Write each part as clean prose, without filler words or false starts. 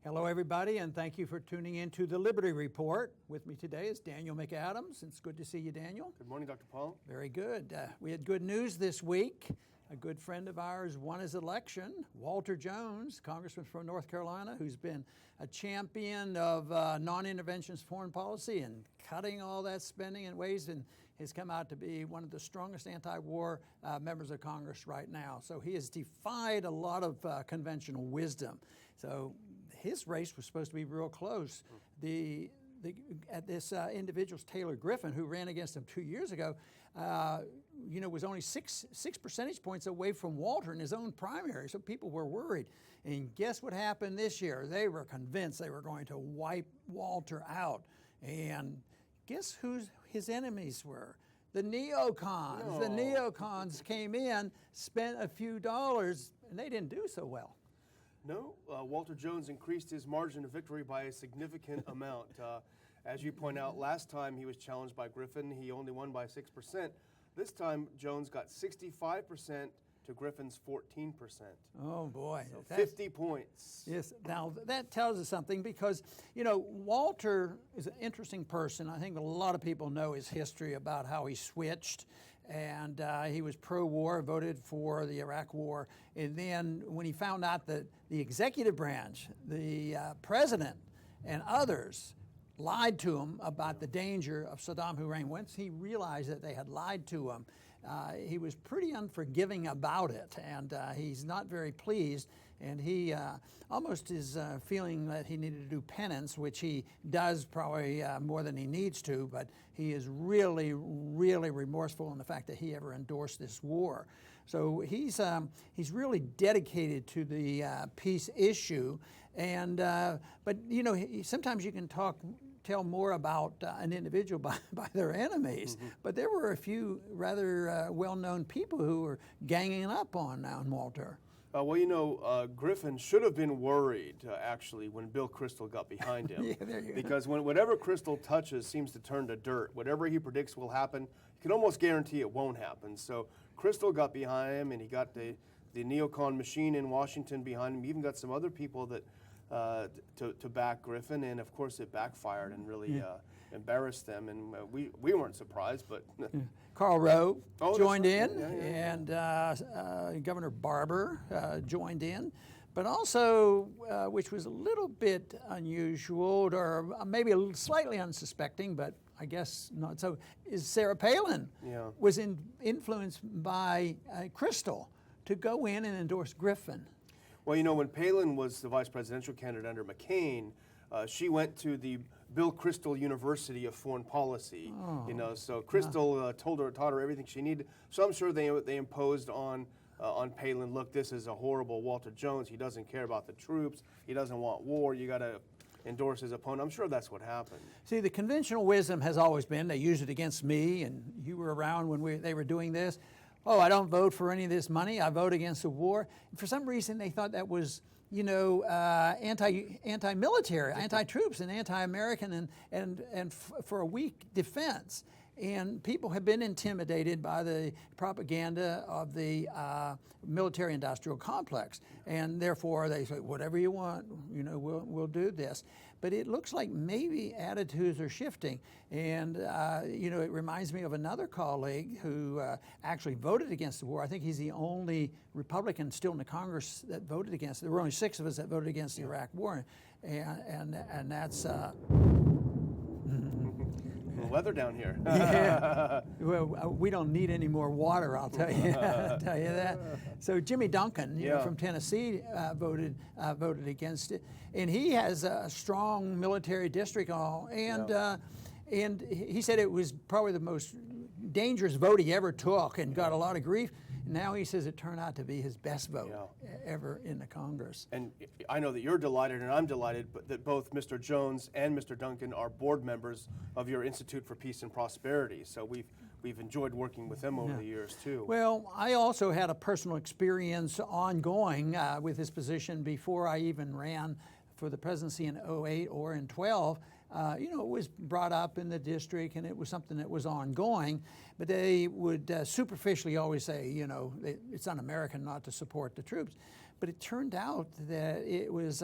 Hello, everybody, and thank you for tuning in to the Liberty Report. With me today is Daniel McAdams. It's good to see you, Daniel. Good morning, Dr. Paul. Very good. We had good news this week. A good friend of ours won his election, Walter Jones, congressman from North Carolina, who's been a champion of non-interventionist foreign policy and cutting all that spending in ways, and has come out to be one of the strongest anti-war members of Congress right now. So he has defied a lot of conventional wisdom. So his race was supposed to be real close. At this individual's Taylor Griffin, who ran against him 2 years ago, was only six percentage points away from Walter in his own primary. So people were worried. And guess what happened this year? They were convinced they were going to wipe Walter out. And guess who his enemies were? The neocons. No. The neocons came in, spent a few dollars, and they didn't do so well. No, Walter Jones increased his margin of victory by a significant amount. As you point out, last time he was challenged by Griffin, he only won by 6%. This time, Jones got 65% to Griffin's 14%. Oh, boy. So 50 points. Yes. Now, that tells us something because, Walter is an interesting person. I think a lot of people know his history about how he switched, and he was pro-war, voted for the Iraq War. And then when he found out that the executive branch, the president and others lied to him about the danger of Saddam Hussein, once he realized that they had lied to him, he was pretty unforgiving about it, and he's not very pleased, and he almost is feeling that he needed to do penance, which he does probably more than he needs to, but he is really, really remorseful in the fact that he ever endorsed this war. So he's really dedicated to the peace issue, and but sometimes you can tell more about an individual by their enemies. Mm-hmm. But there were a few rather well-known people who were ganging up on Walter. Griffin should have been worried, actually, when Bill Kristol got behind him. Yeah, there you go. Because whatever Kristol touches seems to turn to dirt. Whatever he predicts will happen, you can almost guarantee it won't happen. So Kristol got behind him, and he got the neocon machine in Washington behind him. He even got some other people that to back Griffin, and of course it backfired and really embarrassed them, and we weren't surprised, but Karl Rove joined right. in, and Governor Barber joined in, but also, which was a little bit unusual, or maybe slightly unsuspecting, but I guess not so, is Sarah Palin was influenced by Kristol to go in and endorse Griffin. Well, when Palin was the vice presidential candidate under McCain, she went to the Bill Kristol University of Foreign Policy. So Kristol taught her everything she needed. So I'm sure they imposed on Palin, look, this is a horrible Walter Jones. He doesn't care about the troops. He doesn't want war. You got to endorse his opponent. I'm sure that's what happened. See, the conventional wisdom has always been, they used it against me, and you were around when they were doing this. Oh, I don't vote for any of this money. I vote against the war. And for some reason, they thought that was, anti-military, anti-troops, and anti-American, and for a weak defense. And people have been intimidated by the propaganda of the military-industrial complex, and therefore they say, whatever you want, we'll do this. But it looks like maybe attitudes are shifting, and it reminds me of another colleague who actually voted against the war. I think he's the only Republican still in the Congress that voted against it. There were only 6 of us that voted against the Iraq War, and that's. Weather down here. Yeah. Well, we don't need any more water, I'll tell you. I'll tell you that. So Jimmy Duncan, from Tennessee, voted against it, and he has a strong military district, and he said it was probably the most dangerous vote he ever took, and got a lot of grief. Now he says it turned out to be his best vote ever in the Congress. And I know that you're delighted, and I'm delighted, but that both Mr. Jones and Mr. Duncan are board members of your Institute for Peace and Prosperity. So we've enjoyed working with them over the years too. Well, I also had a personal experience ongoing with this position before I even ran for the presidency in 2008 or in 2012. It was brought up in the district, and it was something that was ongoing, but they would superficially always say, it's un-American not to support the troops. But it turned out that it was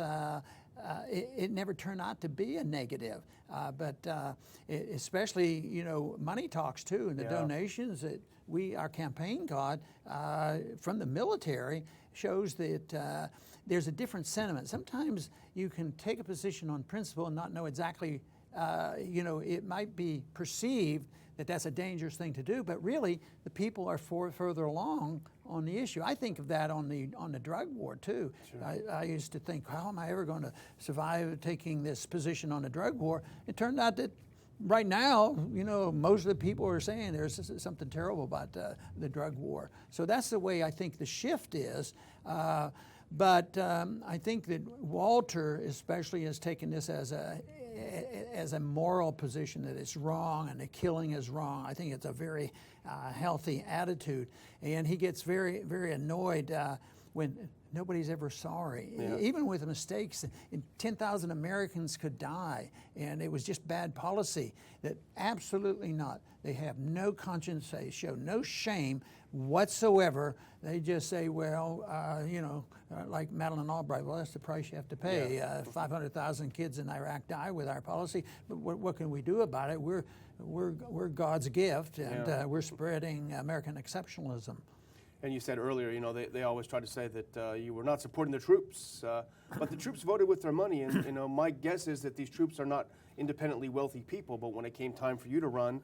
it never turned out to be a negative. Especially, money talks too, and the donations that our campaign got from the military shows that there's a different sentiment. Sometimes you can take a position on principle and not know exactly, it might be perceived that that's a dangerous thing to do, but really the people are further along on the issue. I think of that on the drug war too. Sure. I used to think, how am I ever going to survive taking this position on the drug war? It turned out that right now, most of the people are saying there's something terrible about the drug war. So that's the way I think the shift is. But I think that Walter especially has taken this as a moral position, that it's wrong and the killing is wrong. I think it's a very healthy attitude. And he gets very, very annoyed when nobody's ever sorry. Yeah. Even with mistakes, 10,000 Americans could die, and it was just bad policy. That absolutely not. They have no conscience. They show no shame whatsoever. They just say, well, like Madeleine Albright, well, that's the price you have to pay. Yeah. 500,000 kids in Iraq die with our policy, but what can we do about it? We're God's gift, and we're spreading American exceptionalism. And you said earlier, they always try to say that you were not supporting the troops, but the troops voted with their money. And my guess is that these troops are not independently wealthy people. But when it came time for you to run,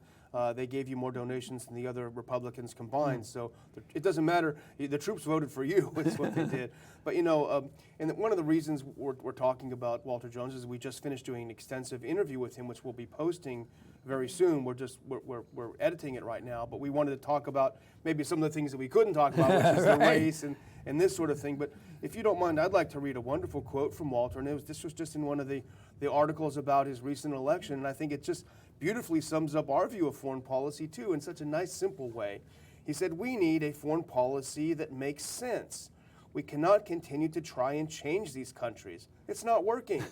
they gave you more donations than the other Republicans combined. So it doesn't matter. The troops voted for you. Is what they did. But and one of the reasons we're talking about Walter Jones is we just finished doing an extensive interview with him, which we'll be posting very soon. We're editing it right now, but we wanted to talk about maybe some of the things that we couldn't talk about, which is the race and this sort of thing. But if you don't mind, I'd like to read a wonderful quote from Walter, and this was just in one of the articles about his recent election, and I think it just beautifully sums up our view of foreign policy too in such a nice, simple way. He said, "We need a foreign policy that makes sense. We cannot continue to try and change these countries. It's not working."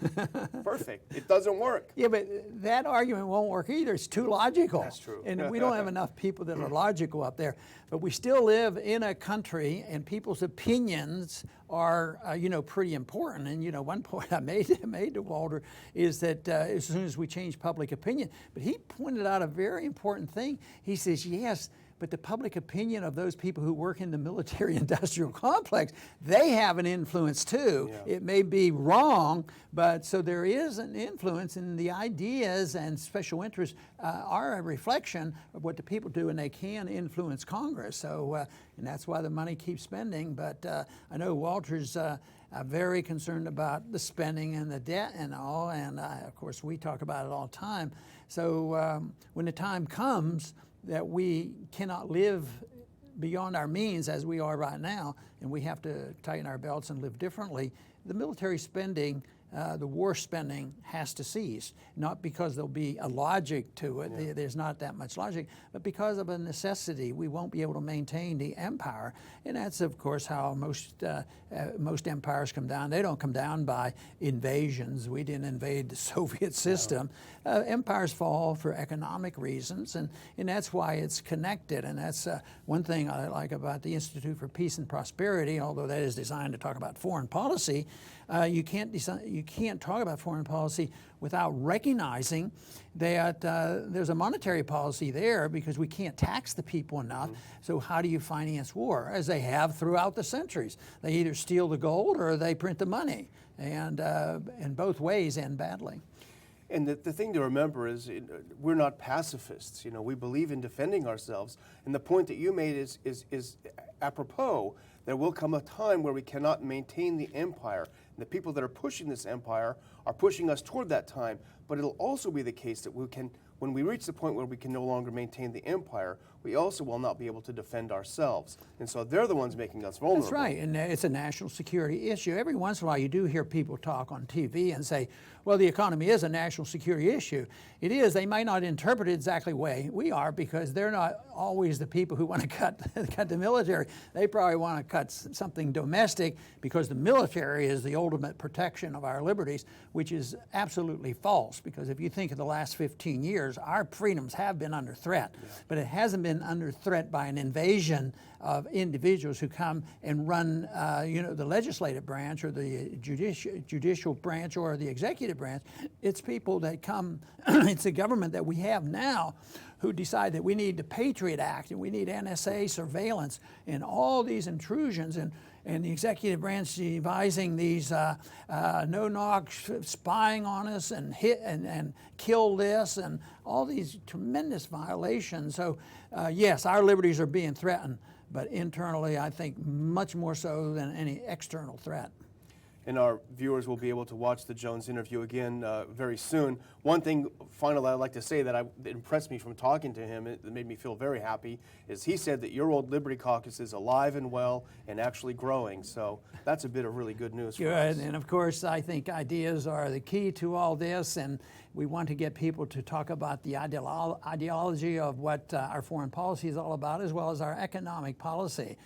Perfect. It doesn't work. Yeah, but that argument won't work either. It's too logical. That's true. And we don't have enough people that are logical up there. But we still live in a country, and people's opinions are, pretty important. And, one point I made to Walter is that as soon as we change public opinion, but he pointed out a very important thing. He says, yes, but the public opinion of those people who work in the military-industrial complex, they have an influence too. Yeah. It may be wrong, but so there is an influence, and the ideas and special interests are a reflection of what the people do, and they can influence Congress. So, and that's why the money keeps spending. But I know Walter's very concerned about the spending and the debt and all, and of course we talk about it all the time. So when the time comes that we cannot live beyond our means as we are right now, and we have to tighten our belts and live differently, the military spending, the war spending has to cease. Not because there'll be a logic to it, yeah. There's not that much logic, but because of a necessity. We won't be able to maintain the empire, and that's of course how most empires come down. They don't come down by invasions. We didn't invade the Soviet system. No. Empires fall for economic reasons, and that's why it's connected, and that's one thing I like about the Institute for Peace and Prosperity, although that is designed to talk about foreign policy. You can't talk about foreign policy without recognizing that there's a monetary policy there, because we can't tax the people enough. Mm-hmm. So how do you finance war? As they have throughout the centuries. They either steal the gold or they print the money, and in both ways end badly. And the thing to remember is we're not pacifists. We believe in defending ourselves. And the point that you made is apropos. There will come a time where we cannot maintain the empire. And the people that are pushing this empire are pushing us toward that time. But it'll also be the case that when we reach the point where we can no longer maintain the empire, we also will not be able to defend ourselves. And so they're the ones making us vulnerable. That's right, and it's a national security issue. Every once in a while you do hear people talk on TV and say, well, the economy is a national security issue. It is. They might not interpret it exactly the way we are, because they're not always the people who want to cut the military. They probably want to cut something domestic, because the military is the ultimate protection of our liberties, which is absolutely false. Because if you think of the last 15 years, years, our freedoms have been under threat, but it hasn't been under threat by an invasion of individuals who come and run, the legislative branch or the judicial branch or the executive branch. It's people that come, it's the government that we have now who decide that we need the Patriot Act and we need NSA surveillance and all these intrusions, and the executive branch devising these no-knock spying on us and hit and kill this and all these tremendous violations. So yes, our liberties are being threatened, but internally I think much more so than any external threat. And our viewers will be able to watch the Jones interview again very soon. One thing, finally, I'd like to say that impressed me from talking to him, it made me feel very happy, is he said that your old Liberty Caucus is alive and well and actually growing. So that's a bit of really good news for us. Good, and of course, I think ideas are the key to all this, and we want to get people to talk about the ideology of what our foreign policy is all about, as well as our economic policy.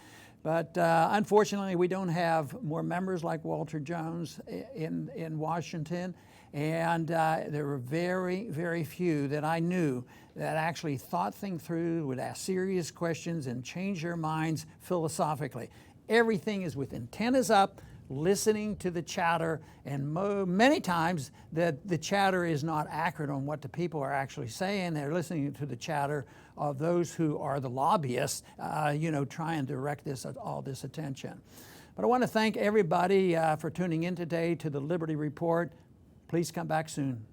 But unfortunately, we don't have more members like Walter Jones in Washington, and there were very, very few that I knew that actually thought things through, would ask serious questions, and change their minds philosophically. Everything is with antennas up, listening to the chatter, and many times that the chatter is not accurate on what the people are actually saying. They're listening to the chatter of those who are the lobbyists, trying to direct all this attention. But I want to thank everybody for tuning in today to the Liberty Report. Please come back soon.